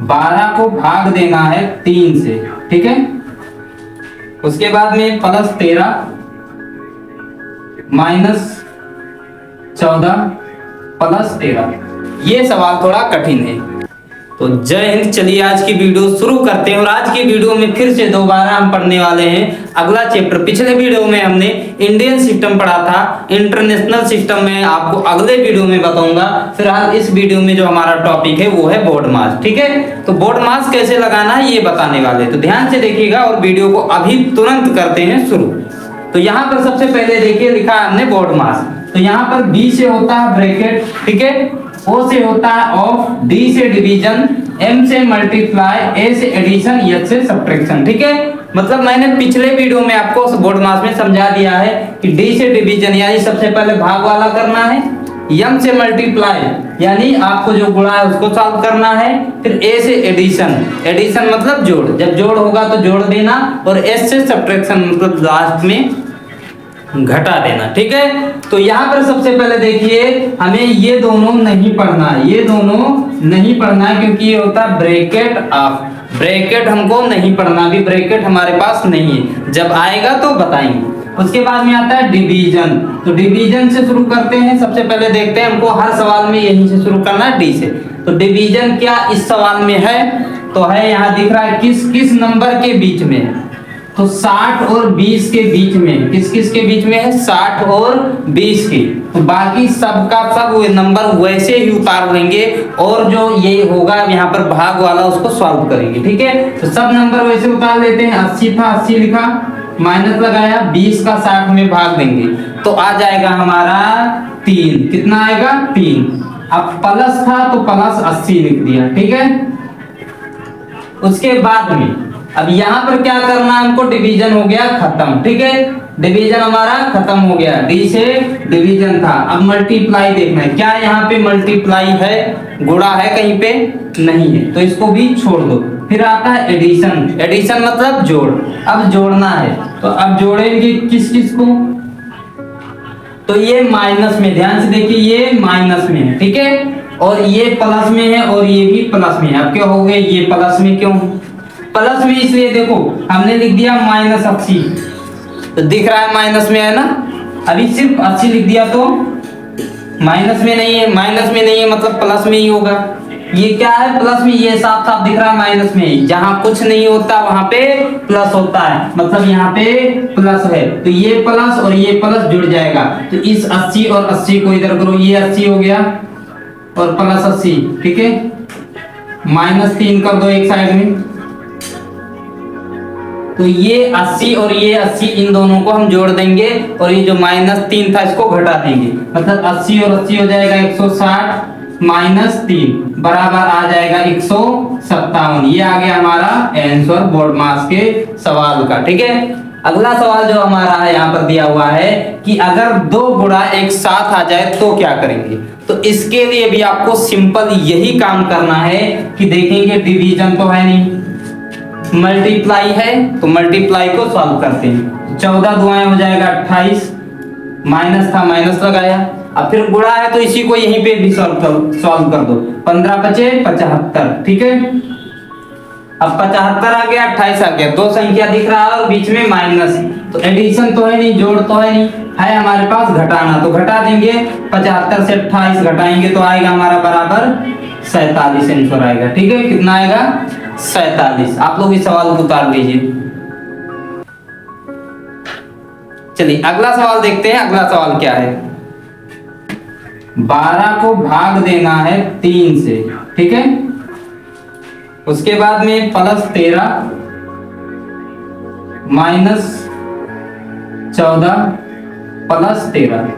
12 को भाग देना है 3 से, ठीक है। उसके बाद में प्लस 13 माइनस 14 प्लस 13। ये सवाल थोड़ा कठिन है। तो जय हिंद। चलिए आज की वीडियो शुरू करते हैं और आज की वीडियो में फिर से दोबारा हम पढ़ने वाले हैं अगला चैप्टर। पिछले वीडियो में हमने इंडियन सिस्टम पढ़ा था, इंटरनेशनल सिस्टम में आपको अगले वीडियो में बताऊंगा। फिलहाल इस वीडियो में जो हमारा टॉपिक है वो है बोर्ड मास, ठीक है। तो बोर्ड मास कैसे लगाना है ये बताने वाले, तो ध्यान से देखिएगा और वीडियो को अभी तुरंत करते हैं शुरू। तो यहाँ पर सबसे पहले देखिए लिखा है हमने बोर्ड मास। तो यहाँ पर बी से होता है ब्रैकेट, ठीक है, O से होता है ऑफ, D से डिवीजन, M से मल्टीप्लाई, A से एडिशन, H से सब्ट्रैक्शन, ठीक है। मतलब मैंने पिछले वीडियो में आपको बोर्ड मास में समझा दिया है कि D से डिवीजन यानी सबसे पहले भाग वाला करना है, M से मल्टीप्लाई यानी आपको जो गुणा है उसको सॉल्व करना है, फिर A से एडिशन, एडिशन मतलब जोड़, जब जोड़ होगा तो जोड़ देना, और S से सब्ट्रैक्शन मतलब लास्ट में घटा देना, ठीक है। तो यहाँ पर सबसे पहले देखिए हमें ये दोनों नहीं पढ़ना है, ये दोनों नहीं पढ़ना है क्योंकि ये होता है ब्रैकेट ऑफ, ब्रैकेट हमको नहीं पढ़ना, अभी ब्रैकेट हमारे पास नहीं है, जब आएगा तो बताएंगे। उसके बाद में आता है डिवीजन। तो डिवीजन से शुरू करते हैं। सबसे पहले देखते हैं, हमको हर सवाल में यहीं से शुरू करना है, डी से। तो डिवीजन क्या इस सवाल में है, तो है यहाँ दिख रहा है किस किस नंबर के बीच में है, तो 60 और 20 के बीच में। किस किस के बीच में है, 60 और 20 की। तो बाकी सब का सब वो नंबर वैसे ही उतार लेंगे और जो ये होगा यहाँ पर भाग वाला उसको सॉल्व करेंगे, ठीक है। तो सब नंबर वैसे उतार लेते हैं। 80 था, 80 लिखा, माइनस लगाया, 20 का 60 में भाग देंगे तो आ जाएगा हमारा 3। कितना आएगा, 3। अब प्लस था तो प्लस 80 लिख दिया, ठीक है। उसके बाद में अब यहाँ पर क्या करना है हमको, डिवीजन हो गया खत्म, ठीक है। डिवीजन हमारा खत्म हो गया, डी से डिवीजन था। अब मल्टीप्लाई देखना है, क्या यहाँ पे मल्टीप्लाई है, गुणा है कहीं पे नहीं है, तो इसको भी छोड़ दो। फिर आता है एडिशन, एडिशन मतलब जोड़, अब जोड़ना है। तो अब जोड़ेंगे किस किस को, तो ये माइनस में, ध्यान से देखिए ये माइनस में है, ठीक है, और ये प्लस में है और ये भी प्लस में है। अब क्या हो गए, ये प्लस में, क्यों प्लस में, इसलिए देखो हमने लिख दिया माइनस 80, तो दिख रहा है माइनस में है ना। अभी सिर्फ 80 लिख दिया तो माइनस में नहीं है, माइनस में नहीं है मतलब प्लस में ही होगा। ये क्या है, प्लस में, ये साफ साफ दिख रहा है माइनस में। जहां कुछ नहीं होता वहां पे प्लस होता है, मतलब यहाँ पे प्लस है तो ये प्लस और ये प्लस जुड़ जाएगा। तो इस 80 और 80 को इधर करो, ये 80 हो गया और प्लस 80, ठीक है। माइनस 3 कर दो एक साइड में, तो ये 80 और ये 80 इन दोनों को हम जोड़ देंगे और ये जो माइनस 3 था इसको घटा देंगे, मतलब 80 और 80 हो जाएगा 160 माइनस 3 बराबर आ जाएगा 157। ये आ गया हमारा आंसर बोर्ड मास के सवाल का, ठीक है। अगला सवाल जो हमारा है यहाँ पर दिया हुआ है कि अगर दो गुणा एक साथ आ जाए तो क्या करेंगे। तो इसके लिए भी आपको सिंपल यही काम करना है कि देखेंगे डिवीजन तो है नहीं, मल्टीप्लाई है, तो मल्टीप्लाई को सॉल्व करते हैं। 14 दुआएं हो जाएगा 28, माइनस था माइनस लगाया। अब फिर गुणा है तो इसी को यहीं पे भी सॉल्व कर दो। 15 बचे 75, ठीक है। अब 75 आ गया, 28 आ गया, दो संख्या दिख रहा है और बीच में माइनस, तो एडिशन तो है नहीं, जोड़ तो है नहीं, है हमारे पास घटाना, तो घटा देंगे। 75 से 28 घटाएंगे तो आएगा हमारा बराबर 47 आंसर आएगा, ठीक है। कितना आएगा, 47। आप लोग इस सवाल को उतार लीजिए। चलिए अगला सवाल देखते हैं। अगला सवाल क्या है, 12 को भाग देना है 3 से, ठीक है। उसके बाद में प्लस 13 माइनस 14 प्लस 13।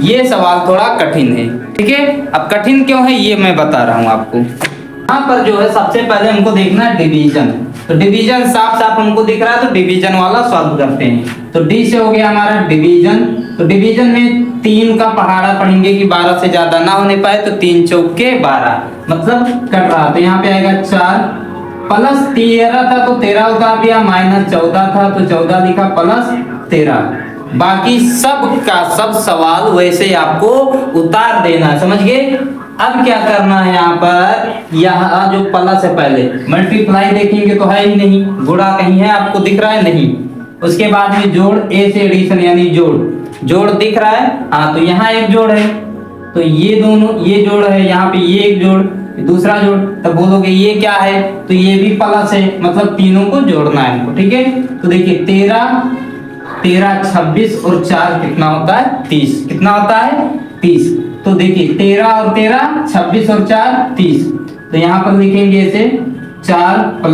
ये सवाल थोड़ा कठिन है, ठीक है। अब कठिन क्यों है ये मैं बता रहा हूं आपको। यहाँ पर जो है सबसे पहले हमको देखना है डिवीजन, तो डिवीजन साफ साफ हमको दिख रहा है तो डिवीजन वाला सॉल्व करते हैं। तो डी से हो गया हमारा डिवीजन, तो डिवीजन में 3 का पहाड़ा पढ़ेंगे कि 12 से ज्यादा ना होने पाए, तो 3 चौके 12 मतलब कट रहा, तो यहाँ पे आएगा 4 प्लस 13 था तो 13 उतार दिया, माइनस 14 था तो 14 लिखा प्लस 13। बाकी सब का सब सवाल वैसे आपको उतार देना, समझ गए। अब क्या करना है यहाँ पर, यहाँ जो प्लस है पहले मल्टीप्लाई देखेंगे तो है ही नहीं, गुणा कहीं है आपको दिख रहा है नहीं। उसके बाद में जोड़, ए से एडिशन यानी जोड़ दिख रहा है, हाँ तो यहाँ एक जोड़ है, तो ये दोनों ये जोड़ है, यहाँ पे ये एक जोड़, दूसरा जोड़, तब बोलोगे ये क्या है, तो ये भी प्लस है, मतलब तीनों को जोड़ना है हमको, ठीक है। तो देखिए 13 26 और 4 कितना होता है 30, कितना होता है 30। तो देखिए 13 और 13 26 और 4 30, तो यहाँ पर लिखेंगे ऐसे 4 +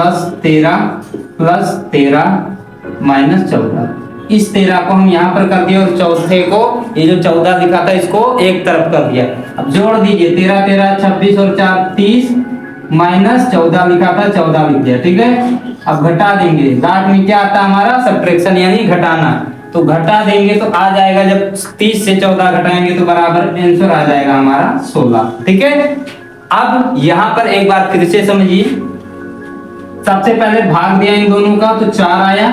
13 माइनस 14, इस 13 को हम यहाँ पर कर दिया और चौथे को, ये जो 14 लिखा था इसको एक तरफ कर दिया। अब जोड़ दीजिए 13 26 और 4 30 माइनस 14 लिखा था 14 लिख दिया, ठीक है। अब घटा देंगे, लास्ट में क्या आता है हमारा सब्ट्रैक्शन यानी घटाना, तो घटा देंगे तो आ जाएगा, जब 30 से 14 घटाएंगे तो बराबर आंसर आ जाएगा हमारा 16, ठीक है। अब यहाँ पर एक बार फिर से समझिए, सबसे पहले भाग दिया इन दोनों का तो 4 आया,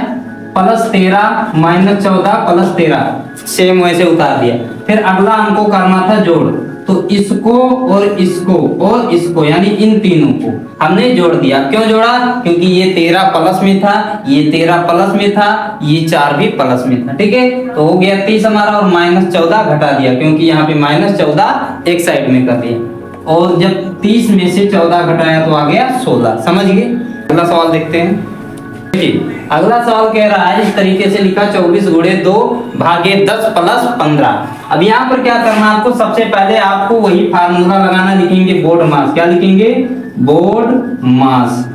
+13 माइनस 14 +13 सेम वैसे उतार दिया। फिर अगला हमको करना था जोड़, तो इसको और इसको यानी इन तीनों को हमने जोड़ दिया। क्यों जोड़ा, क्योंकि ये 13 प्लस में था, ये 13 प्लस में था, ये 4 भी प्लस में था, ठीक है। तो हो गया 30 हमारा, और -14 घटा दिया क्योंकि यहाँ पे -14 एक साइड में कर दिया, और जब 30 में से 14 घटाया तो आ गया 16। समझ गए। अगला सवाल देखते हैं। अगला सवाल कह रहा है इस तरीके से लिखा 24 × 2 भागे 10 + 15। अब यहाँ पर क्या करना आपको, सबसे पहले आपको वही फार्मूला लगाना, लिखेंगे बोर्ड मास। क्या लिखेंगे, बोर्ड मास।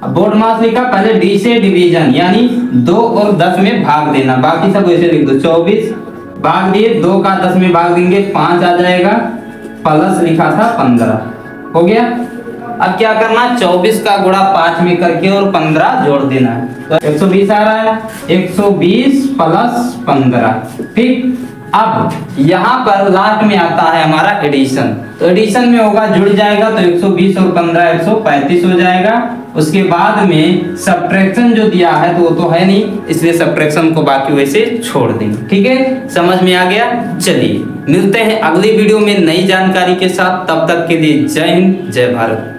अब बोर्ड मास लिखा, पहले डी से डिवीजन यानी 2 और 10 में भाग देना, बाकी सब वैसे लिख दो। 24 भाग दिए, 2 का 10 में भाग देंगे 5 आ जाएगा, प्लस लिखा था 15, हो गया। अब क्या करना, 24 का गुणा 5 में करके और 15 जोड़ देना है, तो 120 आ रहा है, 120 + 15, ठीक। अब यहाँ पर लास्ट में आता है हमारा एडिशन, तो एडिशन में होगा जुड़ जाएगा, तो 120 और 15 135 हो जाएगा। उसके बाद में सब्ट्रैक्शन जो दिया है तो वो तो है नहीं, इसलिए सब्ट्रैक्शन को बाकी वैसे छोड़ देंगे, ठीक है। समझ में आ गया। चलिए मिलते हैं अगली वीडियो में नई जानकारी के साथ, तब तक के लिए जय हिंद जय भारत।